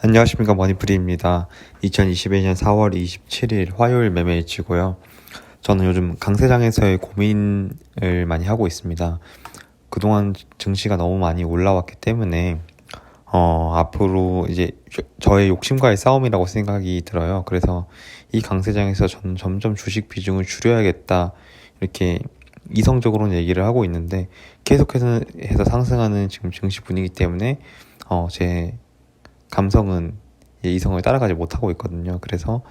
안녕하십니까, 머니프리입니다. 2021년 4월 27일 화요일 매매일치고요. 저는 요즘 강세장에서의 고민을 많이 하고 있습니다. 그동안 증시가 너무 많이 올라왔기 때문에 앞으로 이제 저의 욕심과의 싸움이라고 생각이 들어요. 그래서 이 강세장에서 저는 점점 주식 비중을 줄여야겠다, 이렇게 이성적으로는 얘기를 하고 있는데, 계속해서 상승하는 지금 증시 분위기 때문에 제 감성은 이성을 따라가지 못하고 있거든요. 그래서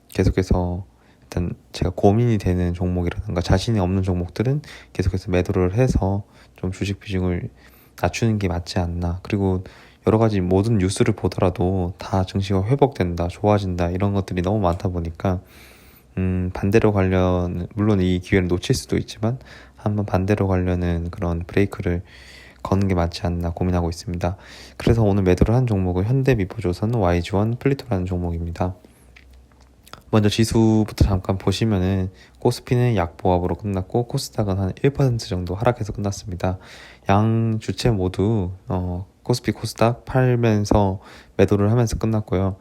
계속해서 일단 제가 고민이 되는 종목이라든가 자신이 없는 종목들은 계속해서 매도를 해서 좀 주식 비중을 낮추는 게 맞지 않나. 그리고 여러 가지 모든 뉴스를 보더라도 다 증시가 회복된다, 좋아진다, 이런 것들이 너무 많다 보니까 반대로 가려는, 물론 이 기회를 놓칠 수도 있지만 한번 반대로 가려는 그런 브레이크를 거는 게 맞지 않나 고민하고 있습니다. 그래서 오늘 매도를 한 종목은 현대미포조선, YG1, 플리토라는 종목입니다. 먼저 지수부터 잠깐 보시면은 코스피는 약보합으로 끝났고 코스닥은 한 1% 정도 하락해서 끝났습니다. 양 주체 모두 코스피, 코스닥 팔면서 매도를 하면서 끝났고요.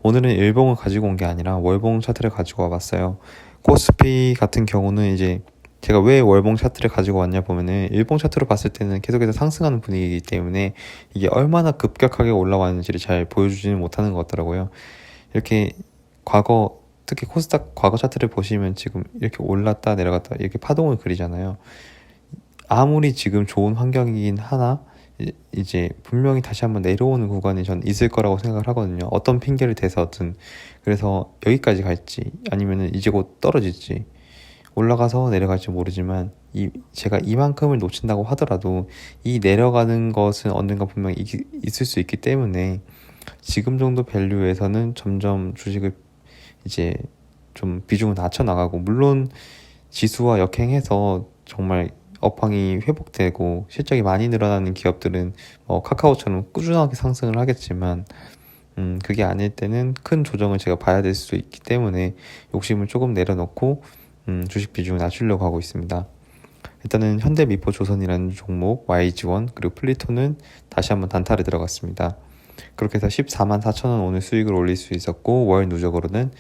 오늘은 일봉을 가지고 온 게 아니라 월봉 차트를 가지고 와봤어요. 코스피 같은 경우는 이제 제가 왜 월봉 차트를 가지고 왔냐 보면은, 일봉 차트로 봤을 때는 계속해서 상승하는 분위기이기 때문에 이게 얼마나 급격하게 올라왔는지를 잘 보여주지는 못하는 것 같더라고요. 이렇게 과거, 특히 코스닥 과거 차트를 보시면 지금 이렇게 올랐다 내려갔다 이렇게 파동을 그리잖아요. 아무리 지금 좋은 환경이긴 하나 이제 분명히 다시 한번 내려오는 구간이 전 있을 거라고 생각을 하거든요. 어떤 핑계를 대서든. 그래서 여기까지 갈지 아니면은 이제 곧 떨어질지, 올라가서 내려갈지 모르지만 제가 이만큼을 놓친다고 하더라도 이 내려가는 것은 언젠가 분명히 있을 수 있기 때문에 지금 정도 밸류에서는 점점 주식을 이제 좀 비중을 낮춰 나가고, 물론 지수와 역행해서 정말 업황이 회복되고 실적이 많이 늘어나는 기업들은 카카오처럼 꾸준하게 상승을 하겠지만 그게 아닐 때는 큰 조정을 제가 봐야 될 수도 있기 때문에 욕심을 조금 내려놓고 주식 비중을 낮추려고 하고 있습니다. 일단은 현대미포조선이라는 종목, YG1 그리고 플리토는 다시 한번 단타를 들어갔습니다. 그렇게 해서 14만 4천 원 오늘 수익을 올릴 수 있었고, 월 누적으로는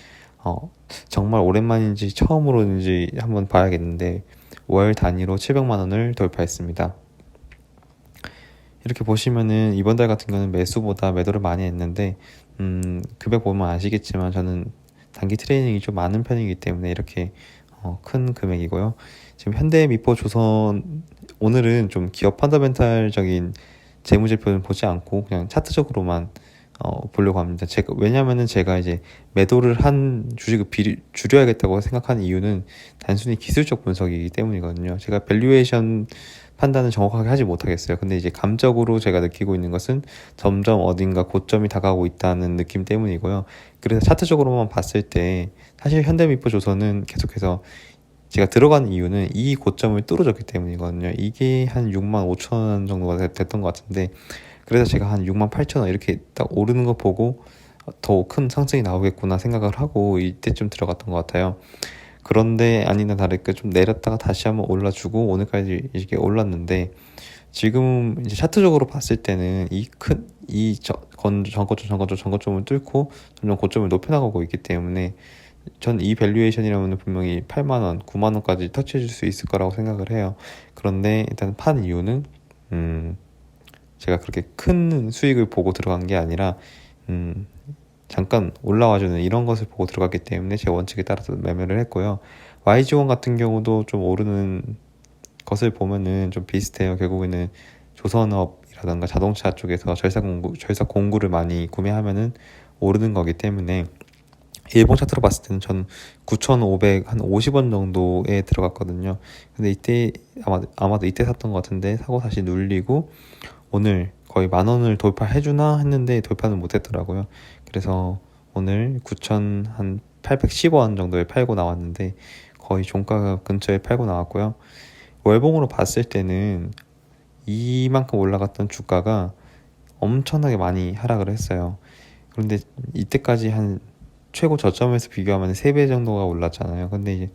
정말 오랜만인지 처음으로인지 한번 봐야겠는데 월 단위로 700만 원을 돌파했습니다. 이렇게 보시면은 이번 달 같은 경우는 매수보다 매도를 많이 했는데 금액 보면 아시겠지만 저는 단기 트레이닝이 좀 많은 편이기 때문에 이렇게 큰 금액이고요. 지금 현대미포조선, 오늘은 좀 기업 펀더멘탈적인 재무제표는 보지 않고 그냥 차트적으로만 보려고 합니다. 왜냐면은 제가 이제 매도를 한 주식을 줄여야겠다고 생각하는 이유는 단순히 기술적 분석이기 때문이거든요. 제가 밸류에이션 판단은 정확하게 하지 못하겠어요. 근데 이제 감적으로 제가 느끼고 있는 것은 점점 어딘가 고점이 다가오고 있다는 느낌 때문이고요. 그래서 차트적으로만 봤을 때 사실 현대미포조선은 계속해서 제가 들어간 이유는 이 고점을 뚫어줬기 때문이거든요. 이게 한 6만 5천 원 정도가 됐던 것 같은데, 그래서 제가 한 6만 8천 원 이렇게 딱 오르는 거 보고 더 큰 상승이 나오겠구나 생각을 하고 이때쯤 들어갔던 것 같아요. 그런데 아니나 다를까 좀 내렸다가 다시 한번 올라주고 오늘까지 이렇게 올랐는데, 지금 이제 차트적으로 봤을 때는 전고점을 뚫고 점점 고점을 높여나가고 있기 때문에 전 이 밸류에이션이라면 분명히 8만 원, 9만 원까지 터치해줄 수 있을 거라고 생각을 해요. 그런데 일단 판 이유는 제가 그렇게 큰 수익을 보고 들어간 게 아니라 잠깐 올라와주는 이런 것을 보고 들어갔기 때문에 제 원칙에 따라서 매매를 했고요. YG1 같은 경우도 좀 오르는 것을 보면은 좀 비슷해요. 결국에는 조선업이라던가 자동차 쪽에서 절삭 공구를 많이 구매하면은 오르는 거기 때문에, 일본 차트로 봤을 때는 전 9,500, 한 50원 정도에 들어갔거든요. 근데 이때 아마도 이때 샀던 것 같은데 사고 다시 눌리고 오늘 거의 만 원을 돌파해주나 했는데 돌파는 못했더라고요. 그래서 오늘 9,810원 정도에 팔고 나왔는데 거의 종가 근처에 팔고 나왔고요. 월봉으로 봤을 때는 이만큼 올라갔던 주가가 엄청나게 많이 하락을 했어요. 그런데 이때까지 한 최고 저점에서 비교하면 3배 정도가 올랐잖아요. 근데 이제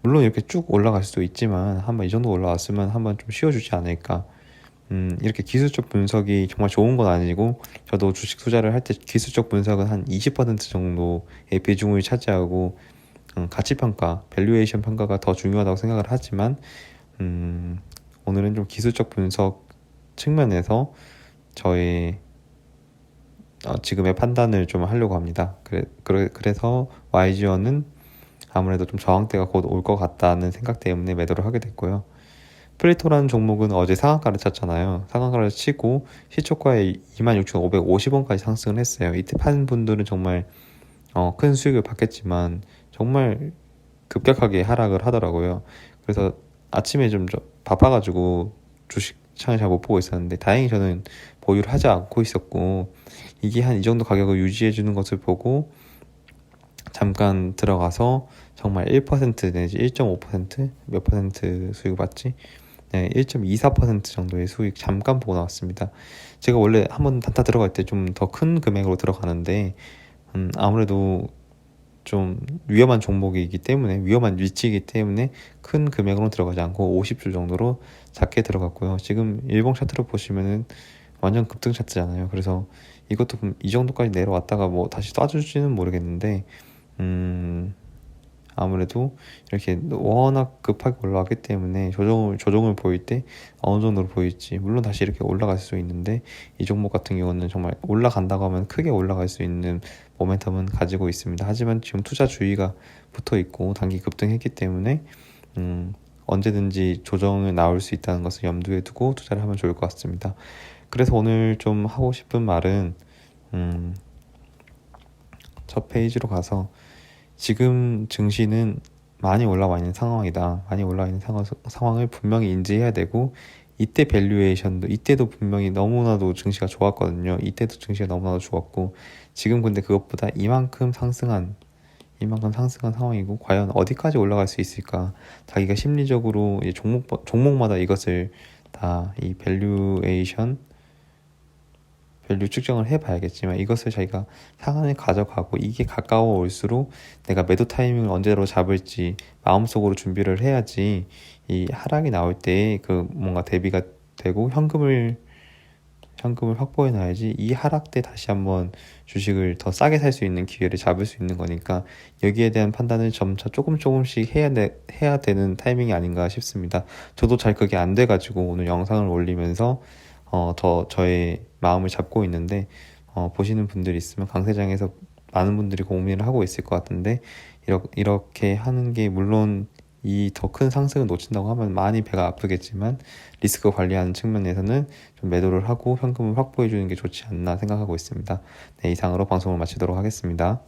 물론 이렇게 쭉 올라갈 수도 있지만 한번 이 정도 올라왔으면 한번 좀 쉬어주지 않을까. 이렇게 기술적 분석이 정말 좋은 건 아니고 저도 주식 투자를 할 때 기술적 분석은 한 20% 정도의 비중을 차지하고 가치 평가, 밸류에이션 평가가 더 중요하다고 생각을 하지만 오늘은 좀 기술적 분석 측면에서 저의 지금의 판단을 좀 하려고 합니다. 그래서 YG원은 아무래도 좀 저항대가 곧 올 것 같다는 생각 때문에 매도를 하게 됐고요. 플리토라는 종목은 어제 상한가를 쳤잖아요. 상한가를 치고 시초가에 26,550원까지 상승을 했어요. 이때 파는 분들은 정말 큰 수익을 받겠지만 정말 급격하게 하락을 하더라고요. 그래서 아침에 좀 바빠가지고 주식창을 잘 못 보고 있었는데 다행히 저는 보유를 하지 않고 있었고 이게 한 이 정도 가격을 유지해 주는 것을 보고 잠깐 들어가서 정말 1% 내지 1.5%몇 퍼센트 수익을 받지? 네, 1.24% 정도의 수익 잠깐 보고 나왔습니다. 제가 원래 한번 단타 들어갈 때 좀 더 큰 금액으로 들어가는데 아무래도 좀 위험한 종목이기 때문에 위험한 위치이기 때문에 큰 금액으로 들어가지 않고 50주 정도로 작게 들어갔고요. 지금 일봉 차트로 보시면은 완전 급등 차트잖아요. 그래서 이것도 이 정도까지 내려왔다가 뭐 다시 쏴줄지는 모르겠는데 아무래도 이렇게 워낙 급하게 올라왔기 때문에 조정을 보일 때 어느 정도로 보일지 물론 다시 이렇게 올라갈 수 있는데 이 종목 같은 경우는 정말 올라간다고 하면 크게 올라갈 수 있는 모멘텀은 가지고 있습니다. 하지만 지금 투자 주의가 붙어 있고 단기 급등했기 때문에 언제든지 조정을 나올 수 있다는 것을 염두에 두고 투자를 하면 좋을 것 같습니다. 그래서 오늘 좀 하고 싶은 말은 첫 페이지로 가서 지금 증시는 많이 올라와 있는 상황이다. 많이 올라와 있는 상황을 분명히 인지해야 되고 이때 밸류에이션도 이때도 분명히 너무나도 증시가 좋았거든요. 이때도 증시가 너무나도 좋았고 지금 근데 그것보다 이만큼 상승한 상황이고 과연 어디까지 올라갈 수 있을까? 자기가 심리적으로 이제 종목마다 이것을 다 이 밸류 측정을 해봐야겠지만 이것을 자기가 상한에 가져가고 이게 가까워 올수록 내가 매도 타이밍을 언제로 잡을지 마음속으로 준비를 해야지 이 하락이 나올 때 그 뭔가 대비가 되고 현금을 확보해 놔야지 이 하락 때 다시 한번 주식을 더 싸게 살 수 있는 기회를 잡을 수 있는 거니까 여기에 대한 판단을 점차 조금씩 해야 되는 타이밍이 아닌가 싶습니다. 저도 잘 그게 안 돼가지고 오늘 영상을 올리면서 저의 마음을 잡고 있는데 보시는 분들이 있으면 강세장에서 많은 분들이 고민을 하고 있을 것 같은데 이렇게 하는 게 물론 이 더 큰 상승을 놓친다고 하면 많이 배가 아프겠지만 리스크 관리하는 측면에서는 좀 매도를 하고 현금을 확보해 주는 게 좋지 않나 생각하고 있습니다. 네, 이상으로 방송을 마치도록 하겠습니다.